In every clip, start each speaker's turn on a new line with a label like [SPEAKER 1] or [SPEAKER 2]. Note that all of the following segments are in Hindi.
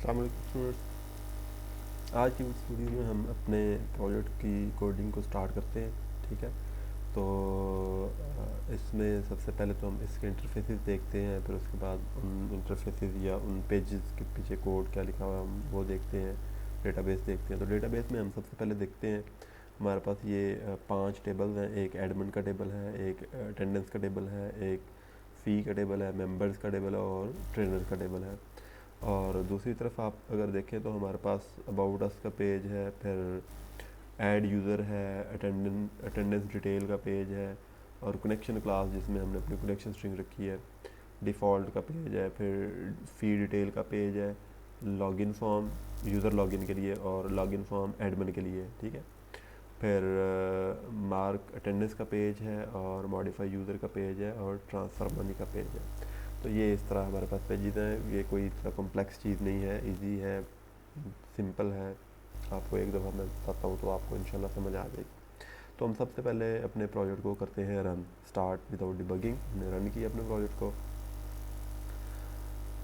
[SPEAKER 1] अस्सलाम वालेकुम स्टूडेंट्स। आज की इस वीडियो में हम अपने प्रोजेक्ट की कोडिंग को स्टार्ट करते हैं। ठीक है, तो इसमें सबसे पहले तो हम इसके इंटरफेसेस देखते हैं, फिर उसके बाद उन इंटरफेसेस या उन पेजेस के पीछे कोड क्या लिखा हुआ है हम वो देखते हैं। डेटाबेस देखते हैं, तो डेटाबेस में हम सबसे पहले देखते हैं हमारे पास ये 5 टेबल्स हैं। एक एडमिन का टेबल है, एक अटेंडेंस का टेबल है, एक फ़ी का टेबल है, मेंबर्स का टेबल है और ट्रेनर का टेबल है। और दूसरी तरफ आप अगर देखें तो हमारे पास अबाउट अस का पेज है, फिर ऐड यूज़र है, अटेंडेंस डिटेल का पेज है और कनेक्शन क्लास जिसमें हमने अपनी कनेक्शन स्ट्रिंग रखी है, डिफ़ॉल्ट का पेज है, फिर फ़ी डिटेल का पेज है, लॉगिन फॉर्म यूज़र लॉगिन के लिए और लॉगिन फॉर्म एडमिन के लिए। ठीक है, फिर मार्क अटेंडेंस का पेज है और मॉडिफाई यूज़र का पेज है और ट्रांसफ़र मनी का पेज है। तो ये इस तरह हमारे पास पेजेस हैं। ये कोई इतना कॉम्प्लेक्स चीज़ नहीं है, इजी है, सिंपल है। आपको एक दफ़ा मैं बताता हूँ तो आपको इंशाल्लाह समझ आ जाएगी। तो हम सबसे पहले अपने प्रोजेक्ट को करते हैं रन, स्टार्ट विदाउट डिबगिंग। हमने रन किया अपने प्रोजेक्ट को,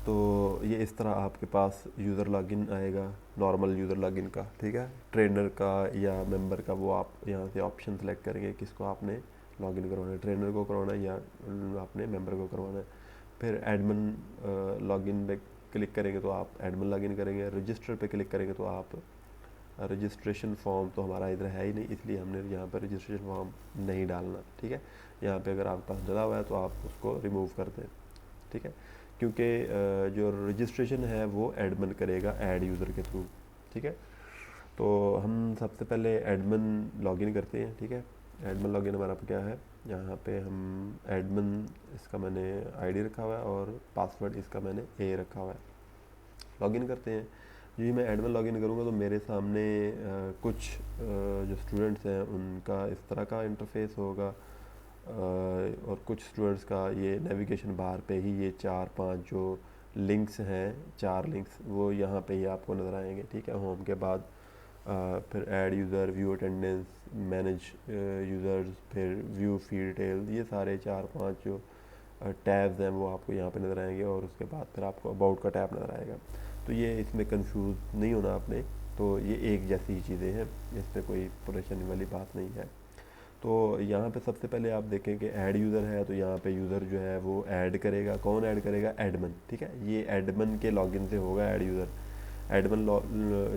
[SPEAKER 1] तो ये इस तरह आपके पास यूज़र लॉगिन आएगा, नॉर्मल यूज़र लॉगिन का। ठीक है, ट्रेनर का या मेंबर का वो आप यहाँ से ऑप्शन सेलेक्ट करेंगे किसको आपने लॉगिन करवाना है, ट्रेनर को करवाना है या आपने मेंबर को करवाना है। फिर एडमिन लॉगिन पे क्लिक करेंगे तो आप एडमिन लॉगिन करेंगे। रजिस्टर पे क्लिक करेंगे तो आप रजिस्ट्रेशन फॉर्म तो हमारा इधर है ही नहीं, इसलिए हमने यहाँ पर रजिस्ट्रेशन फॉर्म नहीं डालना। ठीक है, यहाँ पे अगर आपके पास डला हुआ है तो आप उसको रिमूव कर दें। ठीक है, क्योंकि जो रजिस्ट्रेशन है वो एडमिन करेगा ऐड यूज़र के थ्रू। ठीक है, तो हम सबसे पहले एडमिन लॉगिन करते हैं। ठीक है, एडमिन लॉगिन हमारा क्या है, यहाँ पे हम एडमिन इसका मैंने आईडी रखा हुआ है और पासवर्ड इसका मैंने ए रखा हुआ है। लॉगिन करते हैं जी। मैं एडमिन लॉगिन करूँगा तो मेरे सामने कुछ जो स्टूडेंट्स हैं उनका इस तरह का इंटरफेस होगा, और कुछ स्टूडेंट्स का ये नेविगेशन बार पे ही ये 4-5 जो लिंक्स हैं, 4 लिंक्स वो यहाँ पे ही आपको नज़र आएंगे। ठीक है, होम के बाद फिर add user, view attendance, manage users, फिर व्यू फी डिटेल, ये सारे 4-5 जो टैब्स हैं वो आपको यहाँ पे नज़र आएंगे और उसके बाद फिर आपको अबाउट का टैब नज़र आएगा। तो ये इसमें कंफ्यूज नहीं होना आपने, तो ये एक जैसी ही चीज़ें हैं, इसमें कोई परेशानी वाली बात नहीं है। तो यहाँ पे सबसे पहले आप देखें कि ऐड यूज़र है, तो यहाँ पे यूज़र जो है वो ऐड करेगा। कौन ऐड करेगा? एडमिन। ठीक है, ये एडमिन के लॉगिन से होगा ऐड यूज़र। एडमिन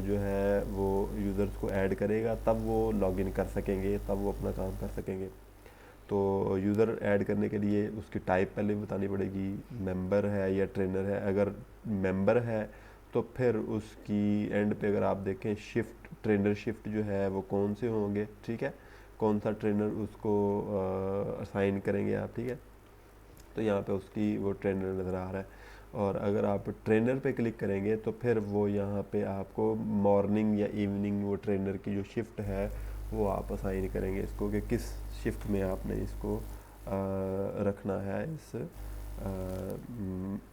[SPEAKER 1] जो है वो यूज़र्स को ऐड करेगा, तब वो लॉगिन कर सकेंगे, तब वो अपना काम कर सकेंगे। तो यूज़र ऐड करने के लिए उसकी टाइप पहले बतानी पड़ेगी, मेंबर है या ट्रेनर है। अगर मेंबर है तो फिर उसकी एंड पे अगर आप देखें शिफ्ट, ट्रेनर शिफ्ट जो है वो कौन से होंगे। ठीक है, कौन सा ट्रेनर उसको असाइन करेंगे आप। ठीक है, तो यहाँ पे उसकी वो ट्रेनर नज़र आ रहा है। और अगर आप ट्रेनर पे क्लिक करेंगे तो फिर वो यहाँ पे आपको मॉर्निंग या इवनिंग वो ट्रेनर की जो शिफ्ट है वो आप असाइन करेंगे इसको, कि किस शिफ्ट में आपने इसको रखना है इस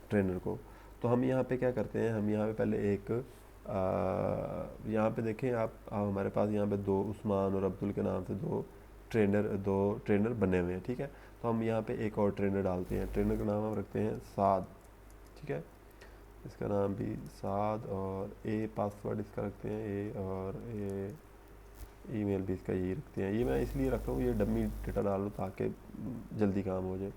[SPEAKER 1] ट्रेनर को। तो हम यहाँ पे क्या करते हैं, हम यहाँ पे पहले एक यहाँ पे देखें आप हमारे पास यहाँ पे 2 उस्मान और अब्दुल के नाम से दो ट्रेनर बने हुए हैं। ठीक है, तो हम यहाँ पे एक और ट्रेनर डालते हैं। ट्रेनर का नाम हम रखते हैं साद। ठीक है, इसका नाम भी साद और ए पासवर्ड इसका रखते हैं ए, और ए ईमेल भी इसका यही रखते हैं। ये मैं इसलिए रख रहा हूँ, ये डमी डेटा डाल लूँ ताकि जल्दी काम हो जाए।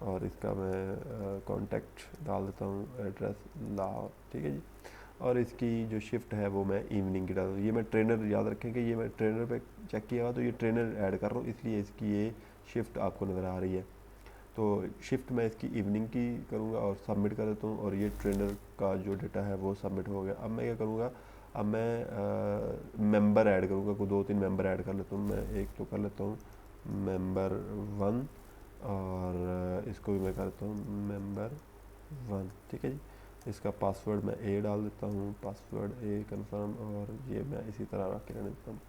[SPEAKER 1] और इसका मैं कांटेक्ट डाल देता हूँ, एड्रेस लाहौर। ठीक है जी, और इसकी जो शिफ्ट है वो मैं इवनिंग की डाल दूँ। ये मैं ट्रेनर याद रखें कि ये मैं ट्रेनर पे चेक किया हुआ, तो ये ट्रेनर ऐड कर रहा हूँ इसलिए इसकी ये शिफ्ट आपको नज़र आ रही है। तो शिफ्ट मैं इसकी इवनिंग की करूँगा और सबमिट कर देता हूँ, और ये ट्रेनर का जो डेटा है वो सबमिट हो गया। अब मैं क्या करूँगा, अब मैं मेंबर ऐड करूँगा, कोई 2-3 मेंबर ऐड कर लेता हूँ। मैं एक तो कर लेता हूँ मेंबर 1 और इसको भी मैं करता हूँ मेंबर 1। ठीक है जी, इसका पासवर्ड मैं ए डाल देता हूँ, पासवर्ड ए कंफर्म, और ये मैं इसी तरह रख के रहने देता हूँ।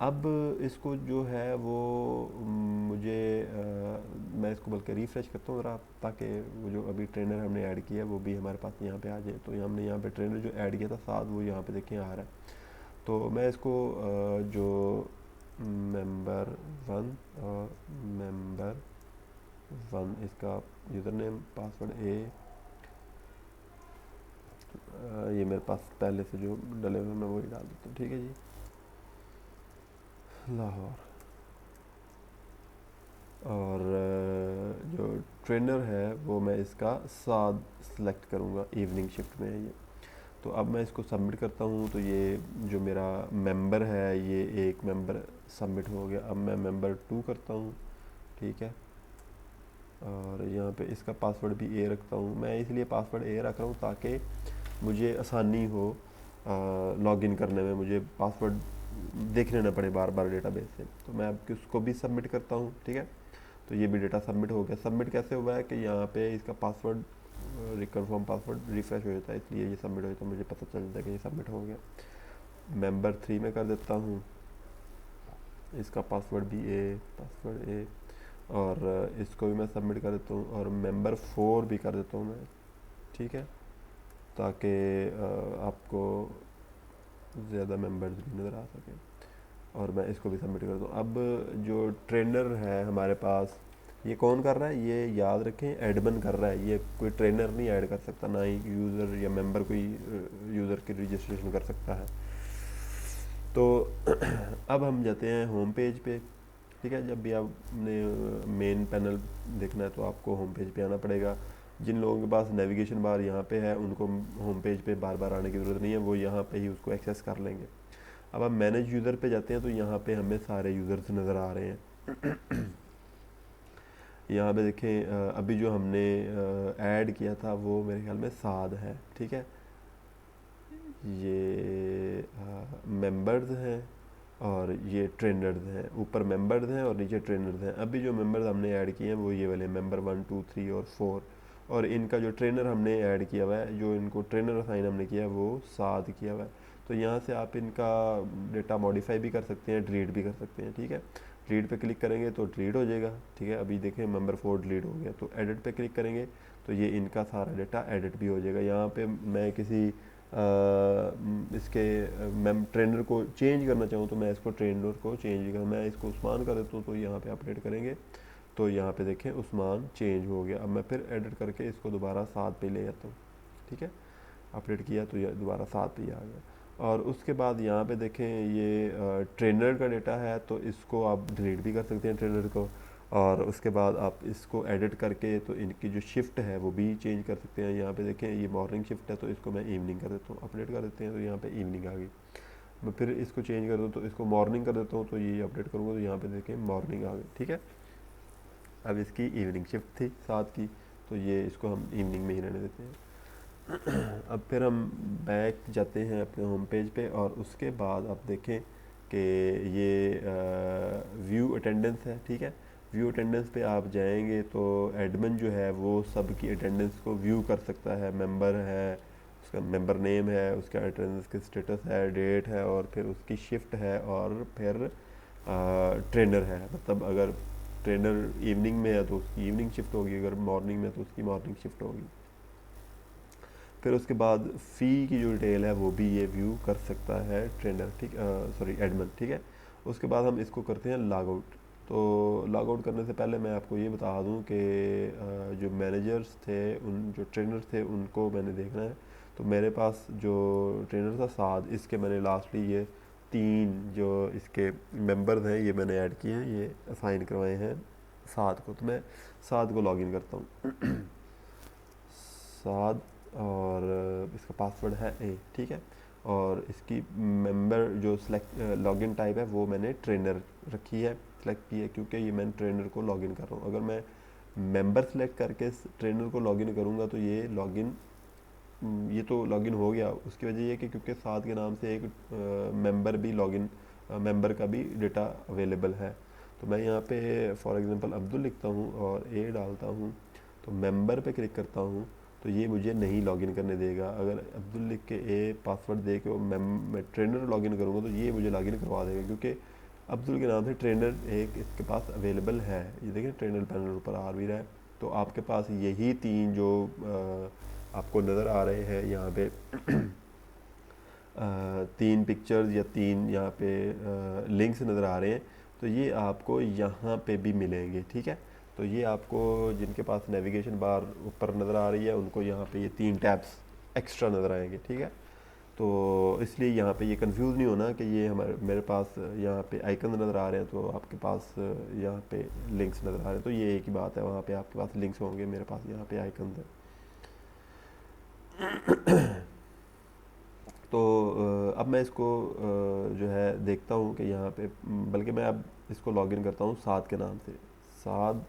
[SPEAKER 1] अब इसको जो है वो मुझे मैं इसको बल्कि रिफ़्रेश करता हूँ ज़रा, ताकि वो जो अभी ट्रेनर हमने ऐड किया है वो भी हमारे पास यहाँ पे आ जाए। तो हमने यहाँ पे ट्रेनर जो ऐड किया था साथ, वो यहाँ पे देखें आ रहा है। तो मैं इसको जो मेंबर 1 और मेंबर 1 इसका यूज़र नेम पासवर्ड ए ये मेरे पास पहले से जो डले हुए मैं वही डाल देता हूँ, ठीक है जी। लाहौर। और जो ट्रेनर है वो मैं इसका साद सेलेक्ट करूँगा, इवनिंग शिफ्ट में है ये। तो अब मैं इसको सबमिट करता हूँ, तो ये जो मेरा मेंबर है ये एक मेंबर सबमिट हो गया। अब मैं मेंबर 2 करता हूँ, ठीक है। और यहाँ पे इसका पासवर्ड भी ए रखता हूँ। मैं इसलिए पासवर्ड ए रख रहा हूँ ताकि मुझे आसानी हो लॉगिन करने में, मुझे पासवर्ड देखने ना पड़े बार बार डेटाबेस से। तो मैं अब उसको भी सबमिट करता हूँ, ठीक है। तो ये भी डेटा सबमिट हो गया। सबमिट कैसे हुआ है कि यहाँ पे इसका पासवर्ड रिकन्फर्म पासवर्ड रिफ्रेश हो जाता है, इसलिए ये सबमिट हो जाता है, मुझे पता चल जाता है कि ये सबमिट हो गया। मेंबर 3 में कर देता हूँ, इसका पासवर्ड भी पासवर्ड ए, और इसको भी मैं सबमिट कर देता हूँ। और मेंबर 4 भी कर देता हूँ मैं, ठीक है, ताकि आपको ज़्यादा मेंबर्स भी नज़र आ सकें। और मैं इसको भी सबमिट कर दूँ। अब जो ट्रेनर है हमारे पास, ये कौन कर रहा है, ये याद रखें एडमिन कर रहा है, ये कोई ट्रेनर नहीं ऐड कर सकता, ना ही यूज़र या मेंबर कोई यूज़र की रजिस्ट्रेशन कर सकता है। तो अब हम जाते हैं होम पेज पे, ठीक है। जब भी आपने मेन पैनल देखना है तो आपको होम पेज पे आना पड़ेगा। जिन लोगों के पास नेविगेशन बार यहाँ पे है उनको होम पेज पे बार बार आने की ज़रूरत नहीं है, वो यहाँ पे ही उसको एक्सेस कर लेंगे। अब हम मैनेज यूज़र पे जाते हैं तो यहाँ पे हमें सारे यूज़र्स नज़र आ रहे हैं। यहाँ पे देखें अभी जो हमने ऐड किया था वो मेरे ख्याल में साद है, ठीक है। ये मेंबर्स हैं और ये ट्रेनर्स हैं, ऊपर मेंबर्स हैं और नीचे ट्रेनर्स हैं। अभी जो मेंबर्स हमने ऐड किए हैं वो ये वाले मेंबर 1 2 3 और 4, और इनका जो ट्रेनर हमने ऐड किया हुआ है, जो इनको ट्रेनर असाइन हमने किया है वो साद किया हुआ है। तो यहाँ से आप इनका डेटा मॉडिफाई भी कर सकते हैं, डिलीट भी कर सकते हैं, ठीक है। डिलीट पे क्लिक करेंगे तो डिलीट हो जाएगा, ठीक है। अभी देखें मेंबर 4 डिलीट हो गया। तो एडिट पे क्लिक करेंगे तो ये इनका सारा डेटा एडिट भी हो जाएगा। यहाँ पे मैं किसी इसके मैं ट्रेनर को चेंज करना चाहूँ तो मैं इसको ट्रेनर को चेंज भी कर, मैं इसको उस्मान कर देता हूँ तो यहाँ पे अपडेट करेंगे तो यहाँ पे देखें उस्मान चेंज हो गया। अब मैं फिर एडिट करके इसको दोबारा 7 पे ले जाता हूँ, ठीक है। अपडेट किया तो ये दोबारा 7 पे आ गया। और उसके बाद यहाँ पे देखें ये ट्रेनर का डेटा है तो इसको आप डिलीट भी कर सकते हैं ट्रेनर को। और उसके बाद आप इसको एडिट करके तो इनकी जो शिफ्ट है वो भी चेंज कर सकते हैं। यहाँ पे देखें ये मॉर्निंग शिफ्ट है तो इसको मैं इवनिंग कर देता हूँ, अपडेट कर देते हैं तो यहाँ पे इवनिंग आ गई। मैं फिर इसको चेंज कर दूँ तो इसको मॉर्निंग कर देता हूँ तो ये अपडेट करूँगा तो यहाँ पे देखें मॉर्निंग आ गई, ठीक है। अब इसकी इवनिंग शिफ्ट थी 7 की तो ये इसको हम इवनिंग में ही रहने देते हैं। अब फिर हम बैक जाते हैं अपने होम पेज पे और उसके बाद आप देखें कि ये व्यू अटेंडेंस है, ठीक है। व्यू अटेंडेंस पे आप जाएंगे तो एडमिन जो है वो सबकी अटेंडेंस को व्यू कर सकता है। मेंबर है, उसका मेंबर नेम है, उसका अटेंडेंस का स्टेटस है, डेट है और फिर उसकी शिफ्ट है और फिर ट्रेनर है। मतलब अगर ट्रेनर इवनिंग में है तो उसकी इवनिंग शिफ्ट होगी, अगर मॉर्निंग में तो उसकी मॉर्निंग शिफ्ट होगी। फिर उसके बाद फ़ी की जो डिटेल है वो भी ये व्यू कर सकता है ट्रेनर, ठीक, सॉरी एडमिन, ठीक है। उसके बाद हम इसको करते हैं लॉग आउट। तो लॉग आउट करने से पहले मैं आपको ये बता दूं कि जो मैनेजर्स थे, उन जो ट्रेनर्स थे उनको मैंने देखना है। तो मेरे पास जो ट्रेनर था साद, इसके मैंने लास्टली ये 3 जो इसके मेंबर्स हैं ये मैंने ऐड किए हैं, ये असाइन करवाए हैं साद को। तो मैं साद को लॉगिन करता हूँ। साद, और इसका पासवर्ड है ए, ठीक है। और इसकी मेंबर जो सेलेक्ट लॉगिन टाइप है वो मैंने ट्रेनर रखी है, सेलेक्ट की है, क्योंकि ये मैं ट्रेनर को लॉगिन कर रहा हूँ। अगर मैं मेंबर सेलेक्ट करके ट्रेनर को लॉगिन करूँगा तो ये तो लॉगिन हो गया। उसकी वजह ये कि क्योंकि साथ के नाम से एक मेंबर भी लॉगिन मेंबर का भी डेटा अवेलेबल है। तो मैं यहाँ पे फॉर एग्जांपल अब्दुल लिखता हूँ और ए डालता हूँ, तो मेंबर पे क्लिक करता हूँ तो ये मुझे नहीं लॉगिन करने देगा। अगर अब्दुल लिख के ए पासवर्ड दे के मैं ट्रेनर लॉगिन करूँगा तो ये मुझे लॉगिन करवा देगा, क्योंकि अब्दुल के नाम से ट्रेनर एक इसके पास अवेलेबल है। ये देखिए ट्रेनर पैनल ऊपर आ भी रहा है। तो आपके पास यही 3 जो आपको नज़र आ रहे हैं यहाँ पे 3 पिक्चर्स या 3 यहाँ पे लिंक्स नज़र आ रहे हैं, तो ये आपको यहाँ पे भी मिलेंगे, ठीक है। तो ये आपको जिनके पास नेविगेशन बार ऊपर नज़र आ रही है उनको यहाँ पे ये 3 टैब्स एक्स्ट्रा नज़र आएंगे, ठीक है। तो इसलिए यहाँ पे ये कंफ्यूज नहीं होना कि ये हमारे मेरे पास यहाँ पे आइकन नज़र आ रहे हैं तो आपके पास यहाँ पे लिंक्स नज़र आ रहे हैं, तो ये एक ही बात है, वहाँ पे आपके पास लिंक्स होंगे, मेरे पास यहाँ पे आइकन है। तो अब मैं इसको जो है देखता हूँ कि यहाँ पे, बल्कि मैं अब इसको लॉगिन करता हूँ साद के नाम से, साद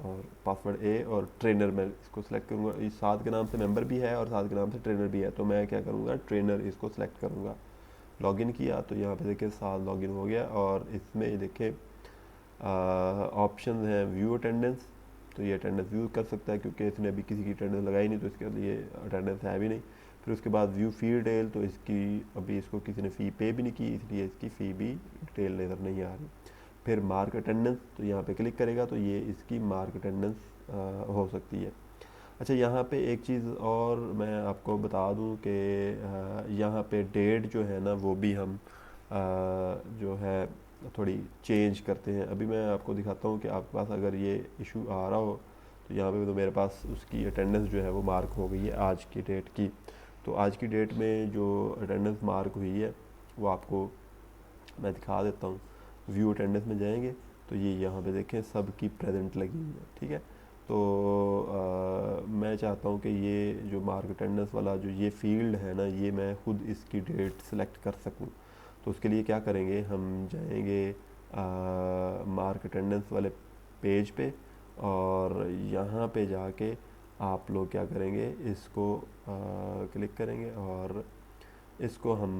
[SPEAKER 1] और पासवर्ड ए और ट्रेनर मैं इसको सिलेक्ट करूँगा। इस साद के नाम से मेंबर भी है और साद के नाम से ट्रेनर भी है, तो मैं क्या करूँगा, ट्रेनर इसको सिलेक्ट करूँगा। लॉगिन किया तो यहाँ पे देखिए साद लॉगिन हो गया, और इसमें देखिए ऑप्शन हैं व्यू अटेंडेंस, तो ये अटेंडेंस व्यू कर सकता है क्योंकि इसने अभी किसी की अटेंडेंस लगाई नहीं, तो इसके लिए अटेंडेंस है भी नहीं। फिर उसके बाद व्यू फ़ी डिटेल, तो इसकी अभी इसको किसी ने फ़ी पे भी नहीं की, इसलिए इसकी फ़ी भी डिटेल नज़र नहीं आ रही। फिर मार्क अटेंडेंस, तो यहाँ पे क्लिक करेगा तो ये इसकी मार्क अटेंडेंस हो सकती है। अच्छा, यहाँ पे एक चीज़ और मैं आपको बता दूँ कि यहाँ पे डेट जो है ना वो भी हम जो है थोड़ी चेंज करते हैं। अभी मैं आपको दिखाता हूँ कि आपके पास अगर ये इशू आ रहा हो, तो यहाँ पे तो मेरे पास उसकी अटेंडेंस जो है वो मार्क हो गई है आज की डेट की। तो आज की डेट में जो अटेंडेंस मार्क हुई है वो आपको मैं दिखा देता हूँ। व्यू अटेंडेंस में जाएंगे तो ये यहाँ पे देखें सब की प्रेजेंट लगी हुई है, ठीक है। तो मैं चाहता हूँ कि ये जो मार्क अटेंडेंस वाला जो ये फील्ड है ना, ये मैं खुद इसकी डेट सेलेक्ट कर सकूँ। तो उसके लिए क्या करेंगे, हम जाएंगे मार्क अटेंडेंस वाले पेज पे, और यहाँ पे जाके आप लोग क्या करेंगे, इसको क्लिक करेंगे, और इसको हम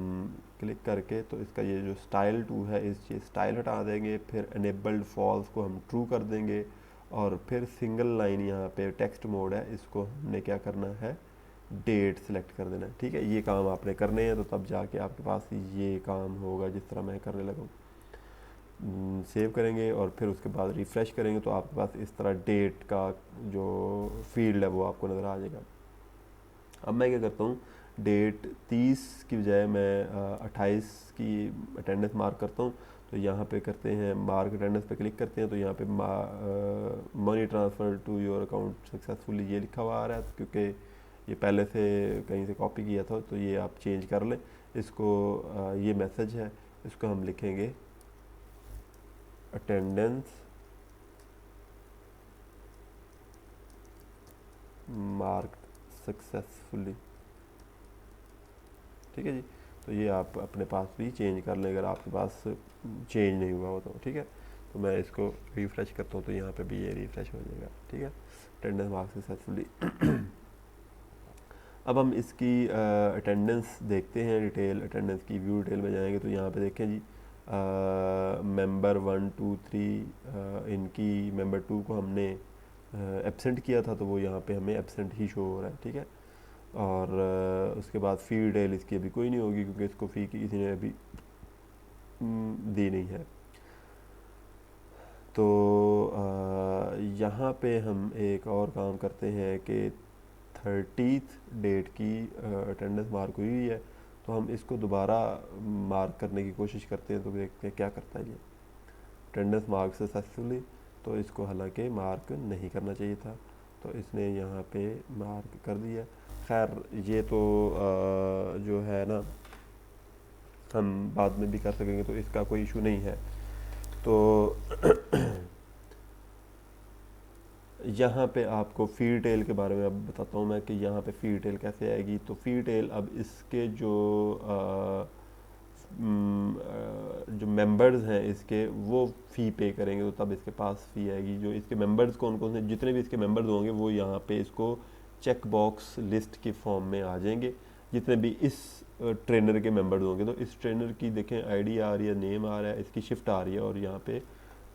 [SPEAKER 1] क्लिक करके तो इसका ये जो स्टाइल टू है, इस ये स्टाइल हटा देंगे। फिर एनेबल्ड फॉल्स को हम ट्रू कर देंगे, और फिर सिंगल लाइन यहाँ पे टेक्स्ट मोड है, इसको हमने क्या करना है, डेट सेलेक्ट कर देना है, ठीक है। ये काम आपने करने हैं, तो तब जाके आपके पास ये काम होगा जिस तरह मैं करने लगा हूँ। सेव करेंगे और फिर उसके बाद रिफ़्रेश करेंगे तो आपके पास इस तरह डेट का जो फील्ड है वो आपको नज़र आ जाएगा। अब मैं क्या करता हूँ, डेट 30 की बजाय मैं 28 की अटेंडेंस मार्क करता हूँ। तो यहाँ पे करते हैं मार्क अटेंडेंस पे क्लिक करते हैं, तो यहाँ पे money transfer to your account successfully ये लिखा हुआ आ रहा है, क्योंकि ये पहले से कहीं से कॉपी किया था, तो ये आप चेंज कर लें इसको। ये मैसेज है, इसको हम लिखेंगे अटेंडेंस मार्क सक्सेसफुली, ठीक है जी। तो ये आप अपने पास भी चेंज कर लें अगर आपके पास चेंज नहीं हुआ हो तो, ठीक है। तो मैं इसको रिफ़्रेश करता हूँ तो यहाँ पे भी ये रिफ़्रेश हो जाएगा, ठीक है, अटेंडेंस मार्क सक्सेसफुली। अब हम इसकी अटेंडेंस देखते हैं, डिटेल अटेंडेंस की व्यू डिटेल में जाएंगे तो यहाँ पे देखें जी, मेंबर 1 2 3 इनकी मेंबर 2 को हमने एब्सेंट किया था, तो वो यहाँ पे हमें एब्सेंट ही शो हो रहा है, ठीक है। और उसके बाद फ़ी डिटेल इसकी अभी कोई नहीं होगी क्योंकि इसको फ़ी की किसी ने अभी दी नहीं है। तो यहाँ पे हम एक और काम करते हैं कि 30th डेट की अटेंडेंस मार्क हुई है, तो हम इसको दोबारा मार्क करने की कोशिश करते हैं, तो देखते हैं क्या करता है ये। अटेंडेंस मार्क सक्सेसफुली, तो इसको हालांकि मार्क नहीं करना चाहिए था, तो इसने यहाँ पे मार्क कर दिया। खैर ये तो जो है ना हम बाद में भी कर सकेंगे, तो इसका कोई इशू नहीं है। तो यहाँ पे आपको फ़ी डिटेल के बारे में अब बताता हूँ मैं कि यहाँ पे फ़ी डिटेल कैसे आएगी। तो फ़ी डिटेल अब इसके जो मेंबर्स हैं इसके, वो फ़ी पे करेंगे तो तब इसके पास फ़ी आएगी। जो इसके मेंबर्स कौन कौन से, जितने भी इसके मेंबर्स होंगे वो यहाँ पे इसको चेक बॉक्स लिस्ट के फॉर्म में आ जाएंगे। जितने भी इस ट्रेनर के मेंबर्स होंगे, तो इस ट्रेनर की देखें आईडी आ रही है, नेम आ रहा है, इसकी शिफ्ट आ रही है, और यहाँ पे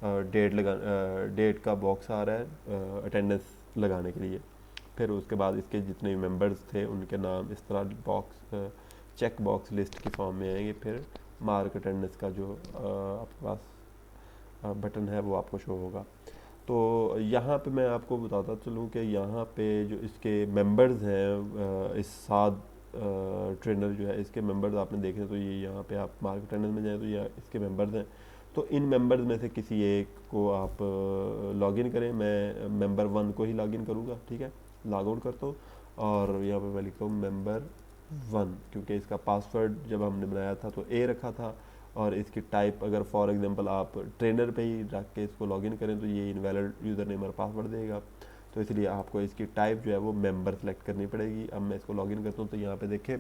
[SPEAKER 1] डेट का बॉक्स आ रहा है अटेंडेंस लगाने के लिए। फिर उसके बाद इसके जितने मेंबर्स थे उनके नाम इस तरह बॉक्स चेक बॉक्स लिस्ट के फॉर्म में आएंगे। फिर मार्क अटेंडेंस का जो आपके पास बटन है वो आपको शो होगा। तो यहाँ पे मैं आपको बताता चलूँ कि यहाँ पे जो इसके मेंबर्स हैं, इस साथ ट्रेनर जो है इसके मेंबर्स आपने देखे, तो ये यहाँ पे आप मार्क अटेंडेंस में जाएँ तो ये इसके मेंबर्स हैं। तो इन मेंबर्स में से किसी एक को आप लॉगिन करें। मैं मेंबर 1 को ही लॉगिन करूँगा, ठीक है, लॉग आउट करता हूँ। और यहाँ पे मैं लिखता हूँ मेंबर 1, क्योंकि इसका पासवर्ड जब हमने बनाया था तो ए रखा था, और इसकी टाइप अगर फॉर एग्जांपल आप ट्रेनर पे ही रख के इसको लॉगिन करें तो ये इनवैलिड यूज़र नेम और पासवर्ड देगा, तो इसलिए आपको इसकी टाइप जो है वो मेंबर सेलेक्ट करनी पड़ेगी। अब मैं इसको लॉगिन करता हूँ तो यहाँ पे देखें,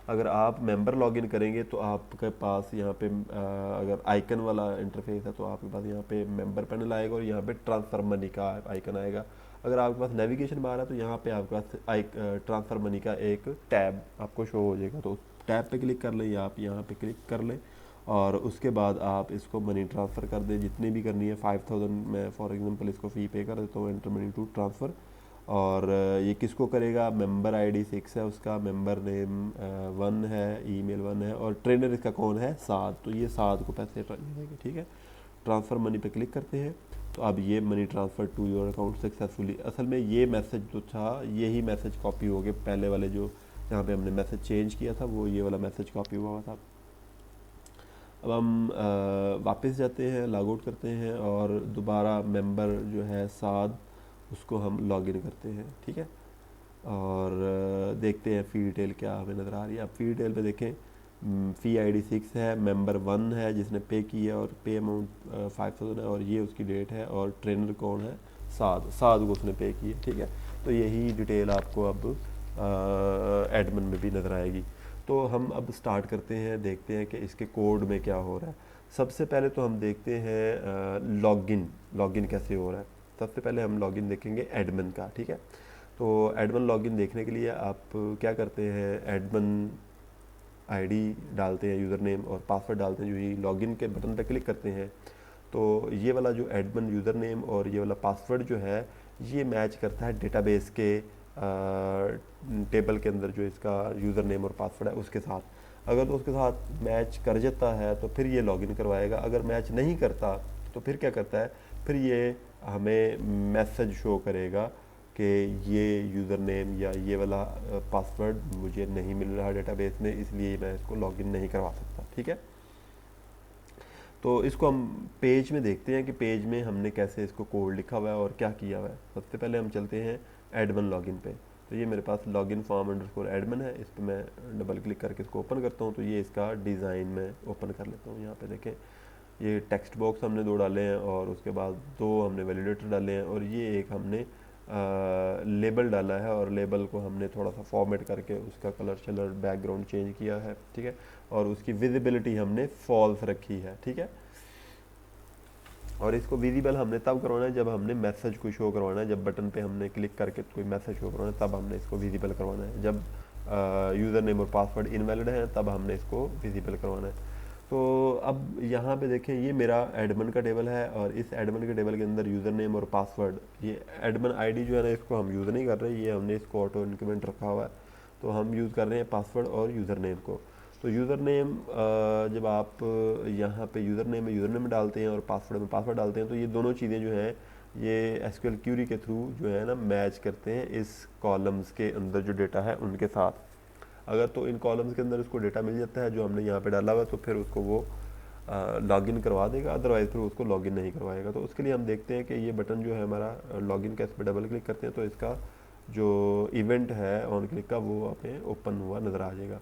[SPEAKER 1] अगर आप मेंबर लॉगिन करेंगे तो आपके पास यहाँ पे अगर आइकन वाला इंटरफेस है तो आपके पास यहाँ पे मेंबर पैनल आएगा और यहाँ पे ट्रांसफर मनी का आइकन आएगा। अगर आपके पास नेविगेशन बार है तो यहाँ पे आपके पास ट्रांसफर मनी का एक टैब आपको शो हो जाएगा, तो उस टैब पे क्लिक कर लें या आप यहाँ पे क्लिक कर लें और उसके बाद आप इसको मनी ट्रांसफ़र कर दें जितनी भी करनी है। 5000 मैं फॉर एग्जांपल इसको फ़ी पे कर देता हूँ, एंटर मनी टू ट्रांसफ़र। और ये किसको करेगा, मेंबर आईडी 6 है उसका, मेंबर नेम 1 है, ईमेल 1 है, और ट्रेनर इसका कौन है, साद, तो ये साद को पैसे जाएंगे। ठीक है, ट्रांसफ़र मनी पे क्लिक करते हैं तो अब ये money transfer to your account successfully. असल में ये मैसेज जो था यही मैसेज कॉपी हो गया, पहले वाले जो जहाँ पे हमने मैसेज चेंज किया था वो ये वाला मैसेज कॉपी हुआ था। अब हम वापस जाते हैं, लॉग आउट करते हैं और दोबारा मेंबर जो है साद उसको हम लॉगिन करते हैं। ठीक है, और देखते हैं फ़ी डिटेल क्या हमें नज़र आ रही है। अब फ़ी डिटेल पे देखें, फ़ी आईडी 6 है, मेंबर 1 है जिसने पे किया और पे अमाउंट 5000 है और ये उसकी डेट है, और ट्रेनर कौन है, साद को उसने पे किया। ठीक है, तो यही डिटेल आपको अब एडमिन में भी नज़र आएगी। तो हम अब स्टार्ट करते हैं, देखते हैं कि इसके कोड में क्या हो रहा है। सबसे पहले तो हम देखते हैं लॉगिन कैसे हो रहा है। सबसे पहले हम लॉगिन देखेंगे एडमिन का। ठीक है, तो एडमिन लॉगिन देखने के लिए आप क्या करते हैं, एडमिन आईडी डालते हैं, यूज़र नेम और पासवर्ड डालते हैं। जो ही लॉगिन के बटन पर क्लिक करते हैं तो ये वाला जो एडमिन यूज़र नेम और ये वाला पासवर्ड जो है ये मैच करता है डेटाबेस के टेबल के अंदर जो इसका यूज़र नेम और पासवर्ड है उसके साथ। अगर तो उसके साथ मैच कर जाता है तो फिर ये लॉगिन करवाएगा, अगर मैच नहीं करता तो फिर क्या करता है, फिर ये हमें मैसेज शो करेगा कि ये यूज़र नेम या ये वाला पासवर्ड मुझे नहीं मिल रहा डेटाबेस में, इसलिए मैं इसको लॉगिन नहीं करवा सकता। ठीक है, तो इसको हम पेज में देखते हैं कि पेज में हमने कैसे इसको कोड लिखा हुआ है और क्या किया हुआ है। सबसे पहले हम चलते हैं एडमिन लॉगिन पे। तो ये मेरे पास लॉगिन फॉर्म अंडरस्कोर एडमिन है, इस पर मैं डबल क्लिक करके इसको ओपन करता हूँ तो ये इसका डिज़ाइन में ओपन कर लेता हूँ। यहाँ पे देखें, ये टेक्स्ट बॉक्स हमने 2 डाले हैं और उसके बाद 2 हमने वैलिडेटर डाले हैं और ये एक हमने लेबल डाला है और लेबल को हमने थोड़ा सा फॉर्मेट करके उसका कलर बैकग्राउंड चेंज किया है। ठीक है, और उसकी विजिबिलिटी हमने फॉल्स रखी है। ठीक है, और इसको विजिबल हमने तब करवाना है जब हमने मैसेज को शो करवाना है, जब बटन पे हमने क्लिक करके कोई मैसेज शो करवाना है तब हमने इसको विजिबल करवाना है। जब यूज़र नेम और पासवर्ड इनवैलिड है तब हमने इसको विजिबल करवाना है। तो अब यहाँ पे देखें, ये मेरा एडमिन का टेबल है और इस एडमिन के टेबल के अंदर यूज़र नेम और पासवर्ड, ये एडमिन आईडी जो है ना इसको हम यूज़ नहीं कर रहे, ये हमने इसको ऑटो इंक्रीमेंट रखा हुआ है, तो हम यूज़ कर रहे हैं पासवर्ड और यूज़र नेम को। तो यूज़र नेम जब आप यहाँ पे यूज़र नेम में डालते हैं और पासवर्ड में पासवर्ड डालते हैं तो ये दोनों चीज़ें जो हैं ये एसक्यूएल क्यूरी के थ्रू जो है ना मैच करते हैं इस कॉलम्स के अंदर जो डेटा है उनके साथ। अगर तो इन कॉलम्स के अंदर उसको डेटा मिल जाता है जो हमने यहाँ पे डाला हुआ है तो फिर उसको वो लॉगिन करवा देगा, अदरवाइज फिर उसको लॉगिन नहीं करवाएगा। तो उसके लिए हम देखते हैं कि ये बटन जो है हमारा लॉगिन का, इस पर डबल क्लिक करते हैं तो इसका जो इवेंट है ऑन क्लिक का वो हमें ओपन हुआ नज़र आ जाएगा।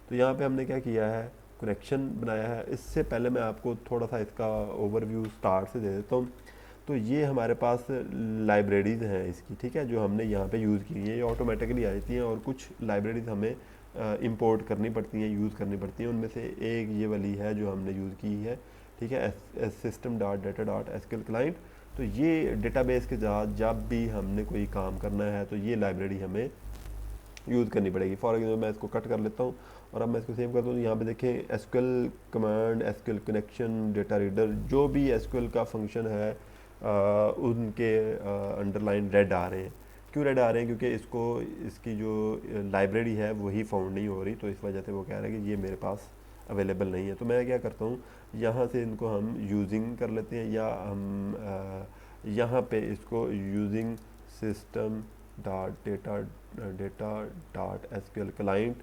[SPEAKER 1] तो यहाँ पे हमने क्या किया है, कनेक्शन बनाया है। इससे पहले मैं आपको थोड़ा सा इसका ओवरव्यू स्टार्ट से दे देता हूँ। तो ये हमारे पास लाइब्रेरीज़ हैं इसकी, ठीक है, जो हमने यहाँ पे यूज़ की है, ये ऑटोमेटिकली आ जाती हैं और कुछ लाइब्रेरीज़ हमें इंपोर्ट करनी पड़ती हैं, यूज़ करनी पड़ती हैं। उनमें से एक ये वाली है जो हमने यूज़ की है, ठीक है, system.data.sql क्लाइंट। तो ये डेटाबेस के साथ जब भी हमने कोई काम करना है तो ये लाइब्रेरी हमें यूज़ करनी पड़ेगी। फॉर एग्जाम्पल मैं इसको कट कर लेता हूँ और अब मैं इसको सेव करता हूँ। यहाँ पे देखें SQL command, SQL connection, data reader, जो भी एसक्यूएल का फंक्शन है उनके अंडरलाइन रेड आ रहे हैं। क्यों रेड आ रहे हैं? क्योंकि इसकी जो लाइब्रेरी है वही फाउंड नहीं हो रही, तो इस वजह से वो कह रहे हैं कि ये मेरे पास अवेलेबल नहीं है। तो मैं क्या करता हूँ, यहाँ से इनको हम यूजिंग कर लेते हैं या हम यहाँ पे इसको using system data dot SQL client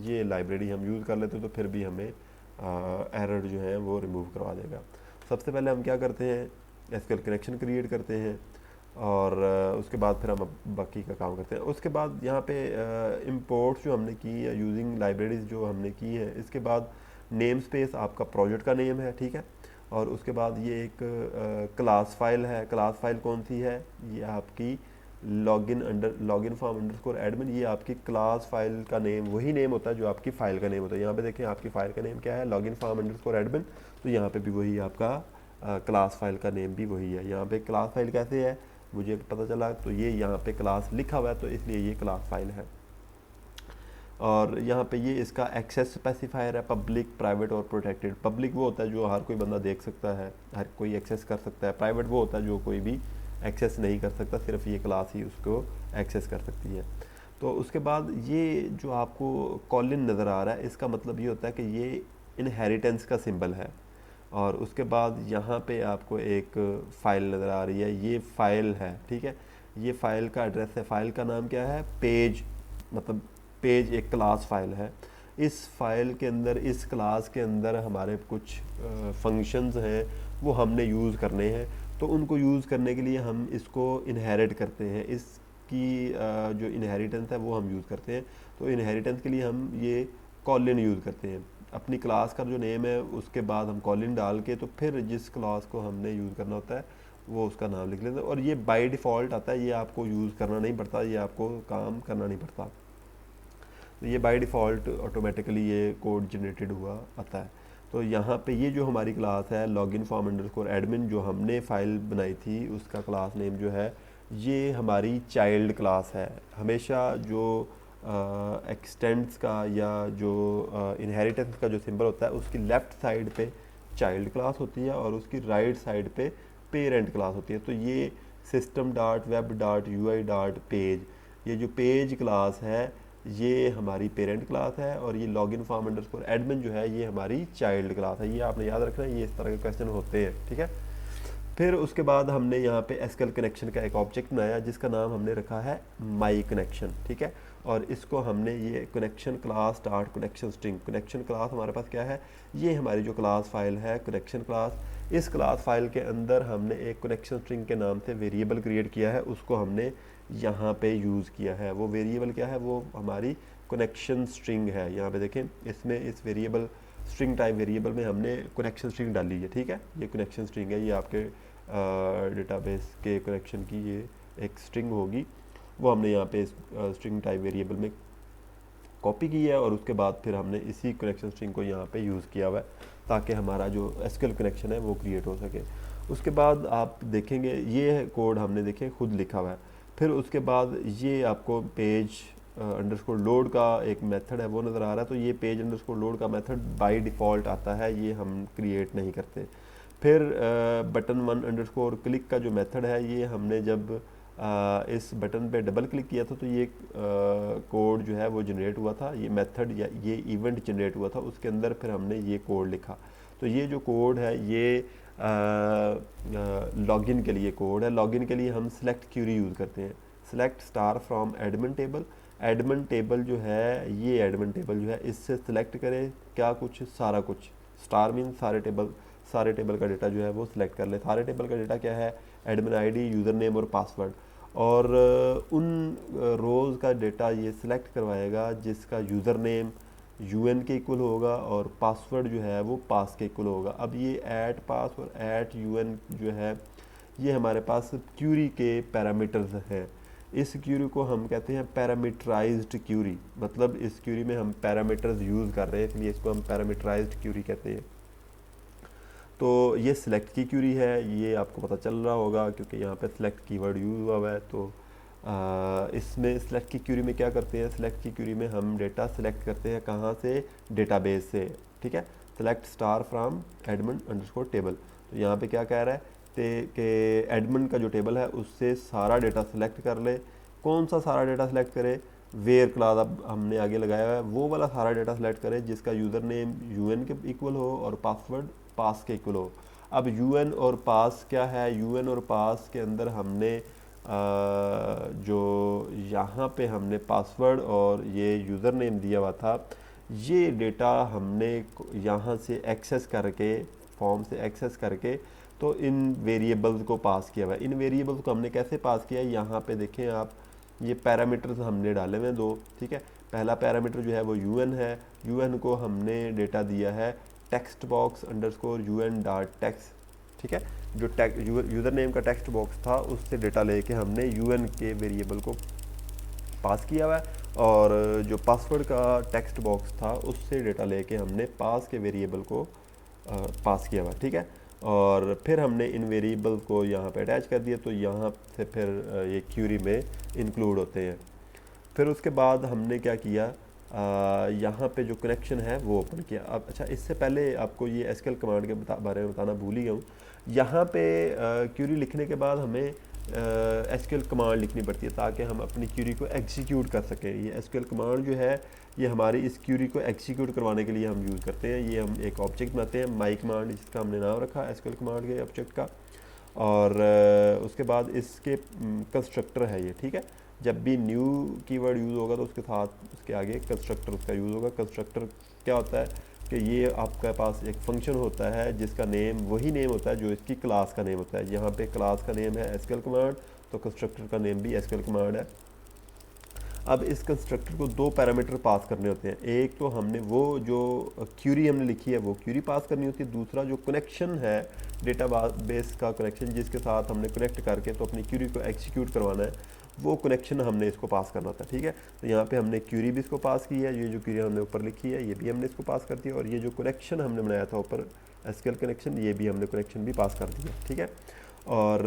[SPEAKER 1] ये लाइब्रेरी हम यूज़ कर लेते हैं तो फिर भी हमें एरर जो है वो रिमूव करवा देगा। सबसे पहले हम क्या करते हैं, एसक्यूएल कनेक्शन क्रिएट करते हैं और उसके बाद फिर हम बाकी का काम करते हैं। उसके बाद यहाँ पे इंपोर्ट्स जो हमने की है यूजिंग लाइब्रेरीज जो हमने की है, इसके बाद नेम स्पेस आपका प्रोजेक्ट का नेम है, ठीक है। और उसके बाद ये एक क्लास फाइल है। क्लास फाइल कौन सी है? ये आपकी लॉगिन फॉर्म अंडरस्कोर एडमिन, ये आपकी क्लास फाइल का नेम वही नेम होता है जो आपकी फ़ाइल का नेम होता है। यहाँ पे देखें आपकी फ़ाइल का नेम क्या है, लॉगिन फॉर्म अंडरस्कोर एडमिन, तो यहाँ पे भी वही आपका क्लास फाइल का नेम भी वही है। यहाँ पे क्लास फाइल कैसे है मुझे पता चला, तो ये यहाँ पे क्लास लिखा हुआ है तो इसलिए ये क्लास फाइल है। और यहाँ पे ये इसका एक्सेस स्पेसिफायर है, पब्लिक, प्राइवेट और प्रोटेक्टेड। पब्लिक वो होता है जो हर कोई बंदा देख सकता है, हर कोई एक्सेस कर सकता है। प्राइवेट वो होता है जो कोई भी एक्सेस नहीं कर सकता, सिर्फ ये क्लास ही उसको एक्सेस कर सकती है। तो उसके बाद ये जो आपको कॉलिन नज़र आ रहा है, इसका मतलब ये होता है कि ये इनहेरिटेंस का सिंबल है। और उसके बाद यहाँ पे आपको एक फ़ाइल नज़र आ रही है, ये फ़ाइल है, ठीक है। ये फ़ाइल का एड्रेस है, फ़ाइल का नाम क्या है, पेज, मतलब पेज एक क्लास फ़ाइल है। इस फाइल के अंदर, इस क्लास के अंदर हमारे कुछ फंक्शंस हैं वो हमने यूज़ करने हैं, तो उनको यूज़ करने के लिए हम इसको इनहेरिट करते हैं। इसकी जो इनहेरिटेंस है वो हम यूज़ करते हैं। तो इनहेरिटेंस के लिए हम ये कॉलिन यूज़ करते हैं। अपनी क्लास का जो नेम है उसके बाद हम कॉलिन डाल के, तो फिर जिस क्लास को हमने यूज़ करना होता है वो उसका नाम लिख लेते हैं। और ये बाय डिफ़ॉल्ट आता है, ये आपको यूज़ करना नहीं पड़ता, ये आपको काम करना नहीं पड़ता। तो ये बाय डिफ़ॉल्ट ऑटोमेटिकली ये कोड जनरेटेड हुआ आता है। तो यहाँ पे ये जो हमारी क्लास है लॉगिन फॉर्म अंडरस्कोर एडमिन, जो हमने फ़ाइल बनाई थी उसका क्लास नेम जो है ये हमारी चाइल्ड क्लास है। हमेशा जो एक्सटेंड्स का या जो इनहेरिटेंस का जो सिंबल होता है उसकी लेफ़्ट साइड पे चाइल्ड क्लास होती है और उसकी राइट साइड पे पेरेंट क्लास होती है। तो ये system dot web dot U I dot page, ये जो पेज क्लास है ये हमारी पेरेंट क्लास है, और ये लॉगिन फॉर्म अंडरस्कोर एडमिन जो है ये हमारी चाइल्ड क्लास है। ये आपने याद रखना है, ये इस तरह के क्वेश्चन होते हैं, ठीक है। फिर उसके बाद हमने यहाँ पे एसक्यूएल कनेक्शन का एक ऑब्जेक्ट बनाया जिसका नाम हमने रखा है माई कनेक्शन, ठीक है। और इसको हमने ये connection class dot connection string, connection class हमारे पास क्या है, ये हमारी जो क्लास फाइल है कनेक्शन क्लास, इस क्लास फाइल के अंदर हमने एक कनेक्शन स्ट्रिंग के नाम से वेरिएबल क्रिएट किया है, उसको हमने यहाँ पे यूज़ किया है। वो वेरिएबल क्या है, वो हमारी कनेक्शन स्ट्रिंग है। यहाँ पे देखें, इसमें इस वेरिएबल स्ट्रिंग टाइप वेरिएबल में हमने कनेक्शन स्ट्रिंग डाली है, ठीक है। ये कनेक्शन स्ट्रिंग है, ये आपके डेटाबेस के कनेक्शन की ये एक स्ट्रिंग होगी, वो हमने यहाँ पे स्ट्रिंग टाइप वेरिएबल में कॉपी की है। और उसके बाद फिर हमने इसी कनेक्शन स्ट्रिंग को यहाँ पे यूज़ किया हुआ है ताकि हमारा जो एसक्यूएल कनेक्शन है वो क्रिएट हो सके। उसके बाद आप देखेंगे ये कोड हमने देखे खुद लिखा हुआ है। फिर उसके बाद ये आपको पेज अंडरस्कोर लोड का एक मेथड है वो नज़र आ रहा है। तो ये पेज अंडरस्कोर लोड का मेथड बाय डिफ़ॉल्ट आता है, ये हम क्रिएट नहीं करते। फिर बटन वन अंडरस्कोर क्लिक का जो मेथड है, ये हमने जब इस बटन पे डबल क्लिक किया था तो ये कोड जो है वो जनरेट हुआ था, ये मेथड या ये इवेंट जनरेट हुआ था, उसके अंदर फिर हमने ये कोड लिखा। तो ये जो कोड है ये लॉगिन के लिए कोड है। लॉगिन के लिए हम सेलेक्ट क्यूरी यूज़ करते हैं, select star from admin table. Admin table जो है, ये एडमिन टेबल जो है इससे सिलेक्ट करें क्या, कुछ सारा कुछ, स्टार मीन सारे टेबल का डेटा जो है वो सिलेक्ट कर ले। सारे टेबल का डेटा क्या है, एडमिन आईडी, यूज़र नेम और पासवर्ड। और उन रोज़ का डेटा ये सिलेक्ट करवाएगा जिसका यूज़र नेम यूएन के इक्वल होगा और पासवर्ड जो है वो पास के इक्वल होगा। अब ये ऐट पास और ऐट यूएन जो है ये हमारे पास क्यूरी के पैरामीटर्स हैं। इस क्यूरी को हम कहते हैं पैरामीटराइज्ड क्यूरी, मतलब इस क्यूरी में हम पैरामीटर्स यूज़ कर रहे हैं इसलिए इसको हम पैरामीटराइज्ड क्यूरी कहते हैं। तो ये सिलेक्ट की क्यूरी है, ये आपको पता चल रहा होगा क्योंकि यहाँ पे सिलेक्ट कीवर्ड यूज़ हुआ है। तो इसमें सिलेक्ट की क्यूरी में क्या करते हैं, सिलेक्ट की क्यूरी में हम डेटा सिलेक्ट करते हैं, कहाँ से, डेटाबेस से, ठीक है। Select star from admin underscore table. तो यहाँ पे क्या कह रहा है कि एडमिन का जो टेबल है उससे सारा डेटा सेलेक्ट कर ले। कौन सा सारा डेटा सेलेक्ट करे, वेयर क्लास अब हमने आगे लगाया हुआ है वो वाला सारा डेटा सेलेक्ट करे जिसका यूज़र नेम यूएन के इक्वल हो और पासवर्ड पास के इक्वल हो। अब यूएन और पास क्या है, यूएन और पास के अंदर हमने जो यहाँ पे हमने पासवर्ड और ये यूज़र नेम दिया हुआ था, ये डेटा हमने यहाँ से एक्सेस करके, फॉर्म से एक्सेस करके तो इन वेरिएबल्स को पास किया हुआ है। इन वेरिएबल्स को हमने कैसे पास किया है, यहाँ पे देखें आप, ये पैरामीटर्स हमने डाले हुए हैं दो, ठीक है। पहला पैरामीटर जो है वो यूएन है, यूएन को हमने डेटा दिया है text box underscore UN dot text, ठीक है। जो यूज़र नेम का टेक्स्ट बॉक्स था उससे डेटा लेके हमने यूएन के वेरिएबल को पास किया हुआ है, और जो पासवर्ड का टेक्स्ट बॉक्स था उससे डेटा लेके हमने पास के वेरिएबल को पास किया हुआ, ठीक है। और फिर हमने इन वेरिएबल को यहाँ पे अटैच कर दिया, तो यहाँ से फिर ये क्यूरी में इंक्लूड होते हैं। फिर उसके बाद हमने क्या किया, यहाँ पे जो कनेक्शन है वो ओपन किया। अब अच्छा, इससे पहले आपको ये एसक्यूएल कमांड के बारे में बताना भूल ही गया हूँ। यहाँ पे क्यूरी लिखने के बाद हमें एसक्यूएल कमांड लिखनी पड़ती है ताकि हम अपनी क्यूरी को एग्जीक्यूट कर सकें। ये एसक्यूएल कमांड जो है ये हमारी इस क्यूरी को एग्जीक्यूट करवाने के लिए हम यूज़ करते हैं। ये हम एक ऑब्जेक्ट बनाते हैं माई कमांड, जिसका हमने नाम रखा है एसक्यूएल कमांड के ऑब्जेक्ट का, और उसके बाद इसके कंस्ट्रक्टर है ये, ठीक है। जब भी न्यू कीवर्ड यूज़ होगा तो उसके साथ उसके आगे कंस्ट्रक्टर उसका यूज़ होगा। कंस्ट्रक्टर क्या होता है कि ये आपके पास एक फंक्शन होता है जिसका नेम वही नेम होता है जो इसकी क्लास का नेम होता है। यहाँ पे क्लास का नेम है एसक्यूएल कमांड, तो कंस्ट्रक्टर का नेम भी एसक्यूएल कमांड है। अब इस कंस्ट्रक्टर को दो पैरामीटर पास करने होते हैं। एक तो हमने वो जो क्यूरी हमने लिखी है वो क्यूरी पास करनी होती है, दूसरा जो कनेक्शन है डेटा बेस का कनेक्शन जिसके साथ हमने कनेक्ट करके तो अपनी क्यूरी को एग्जीक्यूट करवाना है, वो कनेक्शन हमने इसको पास करना था, ठीक है। तो यहाँ पे हमने क्यूरी भी इसको पास की है, ये जो क्यूरी हमने ऊपर लिखी है ये भी हमने इसको पास कर दिया, और ये जो कनेक्शन हमने बनाया था ऊपर एसक्यूएल कनेक्शन, ये भी हमने कनेक्शन भी पास कर दिया, ठीक है। और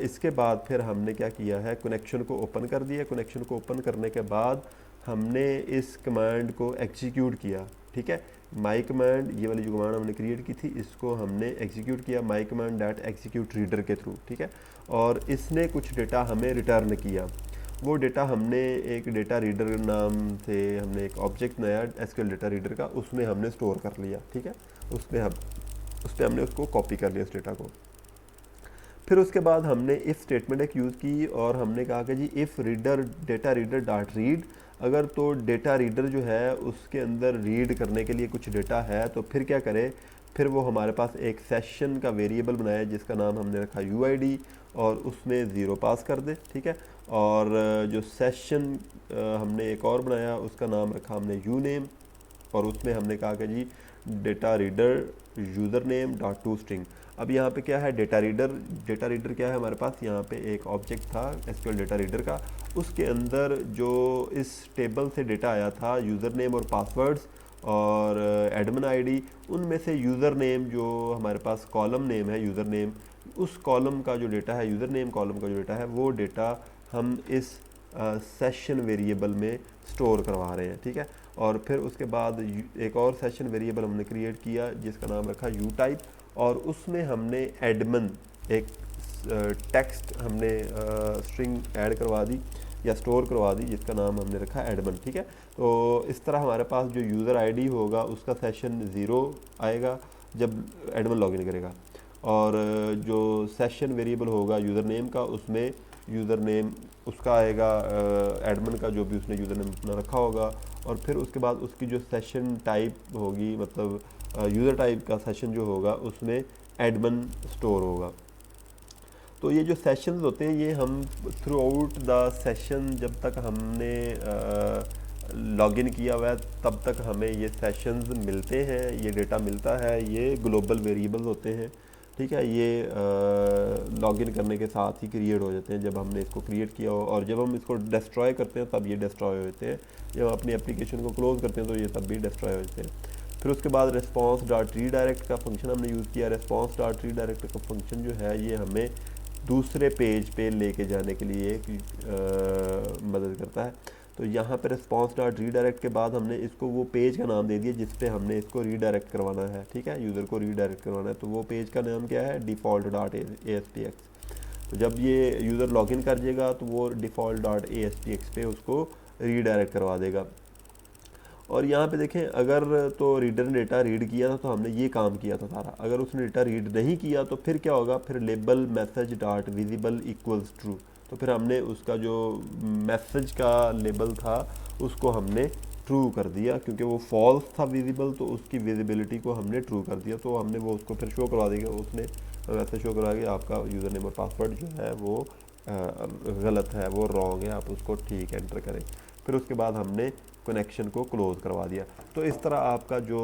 [SPEAKER 1] इसके बाद फिर हमने क्या किया है, कनेक्शन को ओपन कर दिया। कनेक्शन को ओपन करने के बाद हमने इस कमांड को एग्जीक्यूट किया, ठीक है। माई कमांड, ये वाली जो कमांड हमने क्रिएट की थी इसको हमने एग्जीक्यूट किया माई कमांड डॉट एग्जीक्यूट रीडर के थ्रू, ठीक है। और इसने कुछ डेटा हमें रिटर्न किया। वो डेटा हमने एक डेटा रीडर नाम से हमने एक ऑब्जेक्ट बनाया एसक्यूएल डेटा रीडर का, उसमें हमने स्टोर कर लिया, ठीक है। उस पर हमने उसको कॉपी कर लिया इस डेटा को। फिर उसके बाद हमने इफ़ स्टेटमेंट एक यूज़ की और हमने कहा कि जी if reader data reader dot read, अगर तो डेटा रीडर जो है उसके अंदर रीड करने के लिए कुछ डेटा है तो फिर क्या करे, फिर वो हमारे पास एक सेशन का वेरिएबल बनाया जिसका नाम हमने रखा यूआईडी, और उसमें 0 पास कर दे, ठीक है। और जो सेशन हमने एक और बनाया उसका नाम रखा हमने यू नेम, और उसमें हमने कहा कि जी data reader user name dot to string. अब यहाँ पे क्या है, डेटा रीडर क्या है हमारे पास, यहाँ पे एक ऑब्जेक्ट था एसक्यूएल डेटा रीडर का, उसके अंदर जो इस टेबल से डेटा आया था यूज़र नेम और पासवर्ड्स और एडमिन आईडी, उनमें से यूज़र नेम जो हमारे पास कॉलम नेम है यूज़र नेम, उस कॉलम का जो डेटा है यूज़र नेम कॉलम का जो डेटा है वो डेटा हम इस सेशन वेरिएबल में स्टोर करवा रहे हैं, ठीक है। और फिर उसके बाद एक और सेशन वेरिएबल हमने क्रिएट किया जिसका नाम रखा यू टाइप, और उसमें हमने एडमिन एक टेक्स्ट हमने स्ट्रिंग ऐड करवा दी या स्टोर करवा दी जिसका नाम हमने रखा एडमिन, ठीक है। तो इस तरह हमारे पास जो यूज़र आईडी होगा उसका सेशन 0 आएगा जब एडमिन लॉगिन करेगा, और जो सेशन वेरिएबल होगा यूज़र नेम का उसमें यूज़र नेम उसका आएगा एडमिन का जो भी उसने यूज़र नेम अपना रखा होगा, और फिर उसके बाद उसकी जो सेशन टाइप होगी मतलब यूज़र टाइप का सेशन जो होगा उसमें एडमिन स्टोर होगा। तो ये जो सेशंस होते हैं ये हम थ्रू आउट द सेशन जब तक हमने लॉगिन किया हुआ है तब तक हमें ये सेशंस मिलते हैं, ये डेटा मिलता है, ये ग्लोबल वेरिएबल्स होते हैं, ठीक है। ये लॉगिन करने के साथ ही क्रिएट हो जाते हैं जब हमने इसको क्रिएट किया हो, और जब हम इसको डिस्ट्रॉय करते हैं तब ये डिस्ट्रॉय हो जाते हैं, जब हम अपनी एप्लीकेशन को क्लोज करते हैं तो ये तब भी डिस्ट्रॉय हो जाते हैं। फिर उसके बाद रेस्पॉन्स डॉट रीडायरेक्ट का फंक्शन हमने यूज़ किया। रेस्पॉन्स डॉट रीडायरेक्ट का फंक्शन जो है ये हमें दूसरे पेज पे लेके जाने के लिए मदद करता है। तो यहाँ पे रेस्पॉन्स डॉट रीडायरेक्ट के बाद हमने इसको वो पेज का नाम दे दिया जिस पे हमने इसको रीडायरेक्ट करवाना है, ठीक है, यूज़र को रीडायरेक्ट करवाना है। तो वो पेज का नाम क्या है, डिफ़ॉल्ट डॉट ASPX। तो जब ये यूज़र लॉगिन कर जाएगा तो वो डिफ़ॉल्ट डॉट ASPX पे उसको रीडायरेक्ट करवा देगा। और यहाँ पे देखें, अगर तो रीडर ने डेटा रीड किया था तो हमने ये काम किया था सारा, अगर उसने डेटा रीड नहीं किया तो फिर क्या होगा, फिर label message dot visible equals true, तो फिर हमने उसका जो मैसेज का लेबल था उसको हमने ट्रू कर दिया, क्योंकि वो फॉल्स था विजिबल तो उसकी विजिबिलिटी को हमने ट्रू कर दिया, तो हमने वो उसको फिर शो करवा देगा उसने और वैसे शो करा कि आपका यूज़र नेम और पासवर्ड जो है वो गलत है, वो रॉन्ग है, आप उसको ठीक एंटर करें। फिर उसके बाद हमने कनेक्शन को क्लोज़ करवा दिया। तो इस तरह आपका जो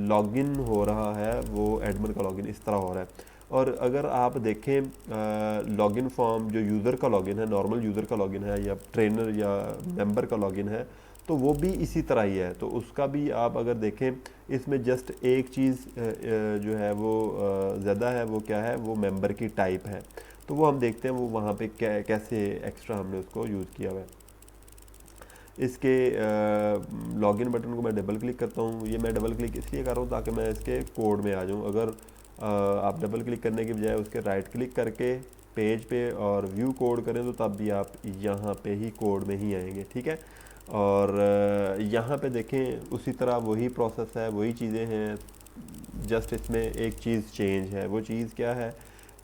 [SPEAKER 1] लॉगिन हो रहा है वो एडमिन का लॉगिन इस तरह हो रहा है। और अगर आप देखें लॉगिन फॉर्म जो यूज़र का लॉगिन है, नॉर्मल यूज़र का लॉगिन है या ट्रेनर या मेंबर का लॉगिन है, तो वो भी इसी तरह ही है। तो उसका भी आप अगर देखें, इसमें जस्ट एक चीज़ जो है वो ज़्यादा है, वो क्या है, वो मेंबर की टाइप है। तो वो हम देखते हैं वो वहाँ पे कैसे एक्स्ट्रा हमने उसको यूज़ किया हुआ है। इसके लॉगिन बटन को मैं डबल क्लिक करता हूँ। ये मैं डबल क्लिक इसलिए कर रहा हूँ ताकि मैं इसके कोड में आ जाऊँ। अगर आप डबल क्लिक करने के बजाय उसके राइट क्लिक करके पेज पे और व्यू कोड करें तो तब भी आप यहाँ पे ही कोड में ही आएंगे, ठीक है। और यहाँ पे देखें उसी तरह वही प्रोसेस है, वही चीज़ें हैं, जस्ट इसमें एक चीज़ चेंज है। वो चीज़ क्या है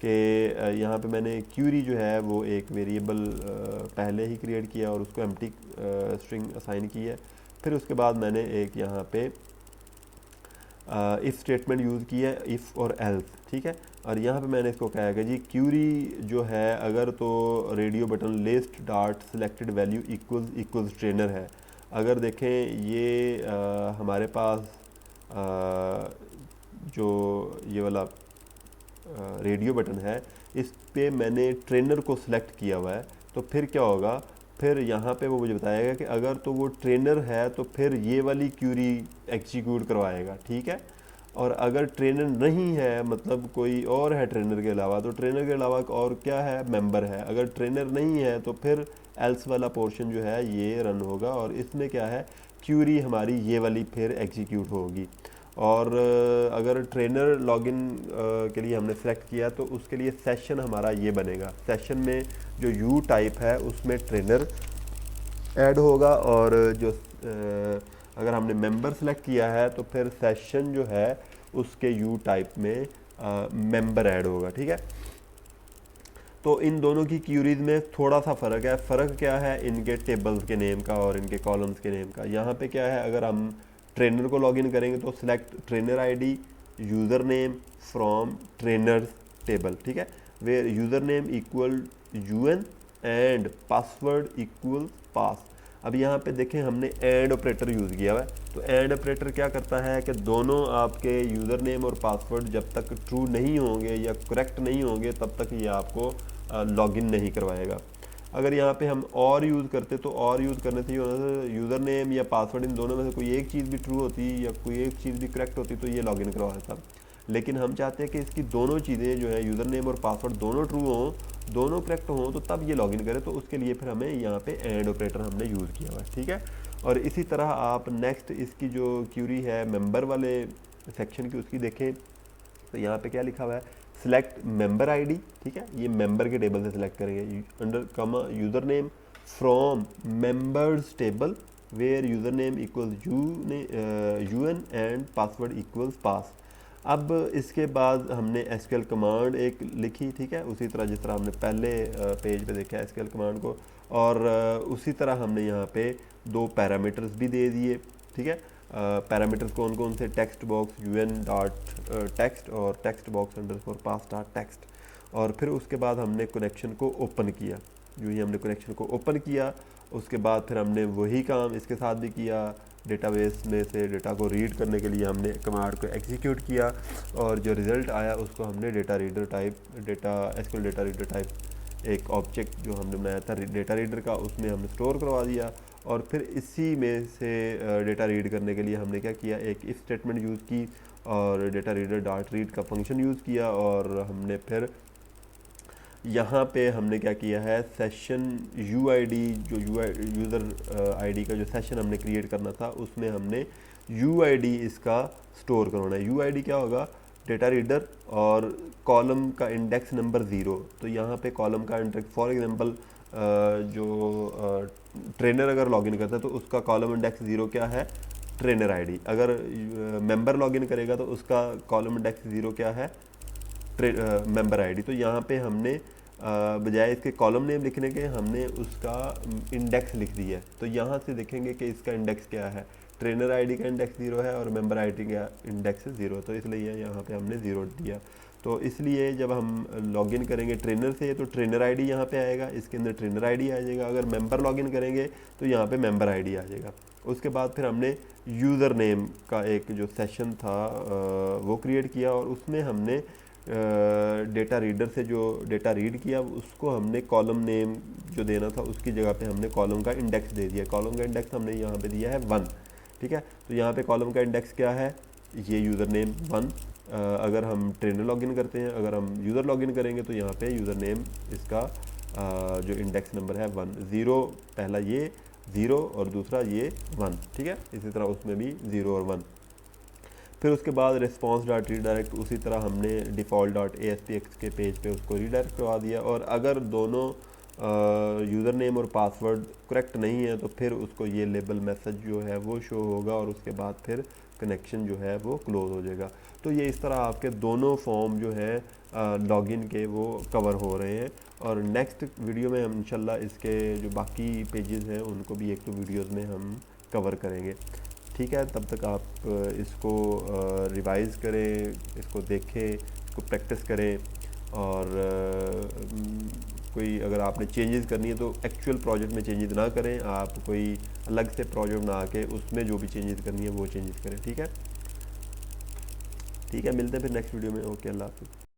[SPEAKER 1] कि यहाँ पे मैंने क्यूरी जो है वो एक वेरिएबल पहले ही क्रिएट किया और उसको एम्प्टी स्ट्रिंग असाइन की है। फिर उसके बाद मैंने एक यहाँ पे इफ़ स्टेटमेंट यूज़ की है, इफ़ और एल्स, ठीक है। और यहाँ पे मैंने इसको कहा है कि जी क्यूरी जो है अगर तो radio button list dot selected value equals trainer है। अगर देखें ये हमारे पास जो ये वाला रेडियो बटन है, इस पे मैंने ट्रेनर को सिलेक्ट किया हुआ है, तो फिर क्या होगा, फिर यहाँ पे वो मुझे बताएगा कि अगर तो वो ट्रेनर है तो फिर ये वाली क्यूरी एग्जीक्यूट करवाएगा, ठीक है। और अगर ट्रेनर नहीं है, मतलब कोई और है ट्रेनर के अलावा, तो ट्रेनर के अलावा और क्या है, मेंबर है। अगर ट्रेनर नहीं है तो फिर एल्स वाला पोर्शन जो है ये रन होगा और इसमें क्या है, क्यूरी हमारी ये वाली फिर एग्जीक्यूट होगी। और अगर ट्रेनर लॉगिन के लिए हमने सेलेक्ट किया तो उसके लिए सेशन हमारा ये बनेगा। सेशन में जो यू टाइप है उसमें ट्रेनर ऐड होगा और जो अगर हमने मेंबर सेलेक्ट किया है तो फिर सेशन जो है उसके यू टाइप में मेंबर ऐड होगा, ठीक है। तो इन दोनों की क्यूरीज में थोड़ा सा फ़र्क है। फ़र्क क्या है, इनके टेबल्स के नेम का और इनके कॉलम्स के नेम का। यहाँ पे क्या है, अगर हम ट्रेनर को लॉगिन करेंगे तो select trainer ID user name from trainers table, ठीक है, where user name equal UN and password equal pass. अब यहाँ पे देखें हमने एंड ऑपरेटर यूज़ किया हुआ है। तो एंड ऑपरेटर क्या करता है कि दोनों आपके यूज़र नेम और पासवर्ड जब तक ट्रू नहीं होंगे या करेक्ट नहीं होंगे तब तक ये आपको लॉगिन नहीं करवाएगा। अगर यहाँ पे हम और यूज़ करते तो और यूज़ करने से यूज़र नेम या पासवर्ड इन दोनों में से कोई एक चीज़ भी ट्रू होती या कोई एक चीज़ भी करेक्ट होती तो ये लॉगिन करवा देता। लेकिन हम चाहते हैं कि इसकी दोनों चीज़ें जो है, यूज़र नेम और पासवर्ड दोनों ट्रू हों, दोनों करेक्ट हों, तो तब ये लॉगिन करें। तो उसके लिए फिर हमें यहाँ पे एंड ऑपरेटर हमने यूज़ किया हुआ है, ठीक है। और इसी तरह आप नेक्स्ट इसकी जो क्यूरी है मेंबर वाले सेक्शन की, उसकी देखें तो यहाँ पे क्या लिखा हुआ है, सिलेक्ट मेंबर आईडी, ठीक है। ये मेंबर के टेबल से सिलेक्ट करेंगे, under comma user name from members table where user name equals UN and password equals pass. अब इसके बाद हमने एसक्यूएल कमांड एक लिखी, ठीक है, उसी तरह जिस तरह हमने पहले पेज पे देखा एसक्यूएल कमांड को। और उसी तरह हमने यहाँ पे दो पैरामीटर्स भी दे दिए, ठीक है। पैरामीटर्स कौन कौन से, text box UN dot text और टेक्स्ट बॉक्स अंडरस्कोर पास डॉट टेक्स्ट। और फिर उसके बाद हमने कनेक्शन को ओपन किया। जो ही हमने कनेक्शन को ओपन किया उसके बाद फिर हमने वही काम इसके साथ भी किया। डेटाबेस में से डेटा को रीड करने के लिए हमने कमांड को एग्जीक्यूट किया और जो रिज़ल्ट आया उसको हमने data reader type, data SQL data reader type एक ऑब्जेक्ट जो हमने बनाया था डेटा रीडर का, उसमें हमने स्टोर करवा दिया। और फिर इसी में से डेटा रीड करने के लिए हमने क्या किया, एक इफ स्टेटमेंट यूज़ की और डेटा रीडर डॉट रीड का फंक्शन यूज़ किया। और हमने फिर यहाँ पे हमने क्या किया है, सेशन यूआईडी जो यूज़र आईडी का जो सेशन हमने क्रिएट करना था उसमें हमने यूआईडी इसका स्टोर करवाना है। यूआईडी क्या होगा, डेटा रीडर और कॉलम का इंडेक्स नंबर 0। तो यहाँ पे कॉलम का इंडेक्स, फॉर एग्जांपल जो ट्रेनर अगर लॉगिन करता है तो उसका कॉलम इंडेक्स 0 क्या है, ट्रेनर आईडी। अगर मेंबर लॉगिन करेगा तो उसका कॉलम इंडेक्स 0 क्या है, मेंबर आईडी। तो यहाँ पे हमने बजाय इसके कॉलम नेम लिखने के हमने उसका इंडेक्स लिख दिया है। तो यहाँ से देखेंगे कि इसका इंडेक्स क्या है, ट्रेनर आईडी का इंडेक्स 0 है और मेंबर आईडी का इंडेक्स 0, तो इसलिए यहाँ पे हमने 0 दिया। तो इसलिए जब हम लॉगिन करेंगे ट्रेनर से तो ट्रेनर आईडी यहाँ पे आएगा, इसके अंदर ट्रेनर आईडी आ जाएगा। अगर मेंबर लॉगिन करेंगे तो यहाँ पे मेंबर आईडी आ जाएगा। उसके बाद फिर हमने यूज़र नेम का एक जो सेशन था वो क्रिएट किया और उसमें हमने डेटा रीडर से जो डेटा रीड किया उसको हमने कॉलम नेम जो देना था उसकी जगह पे हमने कॉलम का इंडेक्स दे दिया। कॉलम का इंडेक्स हमने यहाँ पे दिया है 1, ठीक है। तो यहाँ पे कॉलम का इंडेक्स क्या है, ये यूज़र नेम 1। अगर हम ट्रेनर लॉगिन करते हैं, अगर हम यूज़र लॉगिन करेंगे तो यहाँ पे यूज़र नेम इसका जो इंडेक्स नंबर है 1, 0 पहला ये 0 और दूसरा ये 1, ठीक है। इसी तरह उसमें भी 0 और 1। फिर उसके बाद रिस्पॉन्स डॉट रीडायरेक्ट उसी तरह हमने डिफ़ॉल्ट डॉट ASPX के पेज पे उसको रीडायरेक्ट करवा दिया। और अगर दोनों यूज़र नेम और पासवर्ड करेक्ट नहीं है तो फिर उसको ये लेबल मैसेज जो है वो शो होगा और उसके बाद फिर कनेक्शन जो है वो क्लोज़ हो जाएगा। तो ये इस तरह आपके दोनों फॉर्म जो है लॉगिन के वो कवर हो रहे हैं। और नेक्स्ट वीडियो में हम इंशाल्लाह इसके जो बाकी पेजेस हैं उनको भी एक दो वीडियोस में हम कवर करेंगे, ठीक है। तब तक आप इसको रिवाइज़ करें, इसको देखें, इसको प्रैक्टिस करें। और कोई अगर आपने चेंजेस करनी है तो एक्चुअल प्रोजेक्ट में चेंजेस ना करें, आप कोई अलग से प्रोजेक्ट बना के उसमें जो भी चेंजेस करनी है वो चेंजेस करें, ठीक है। ठीक है, मिलते हैं फिर नेक्स्ट वीडियो में। ओके, अल्लाह हाफ़िज़।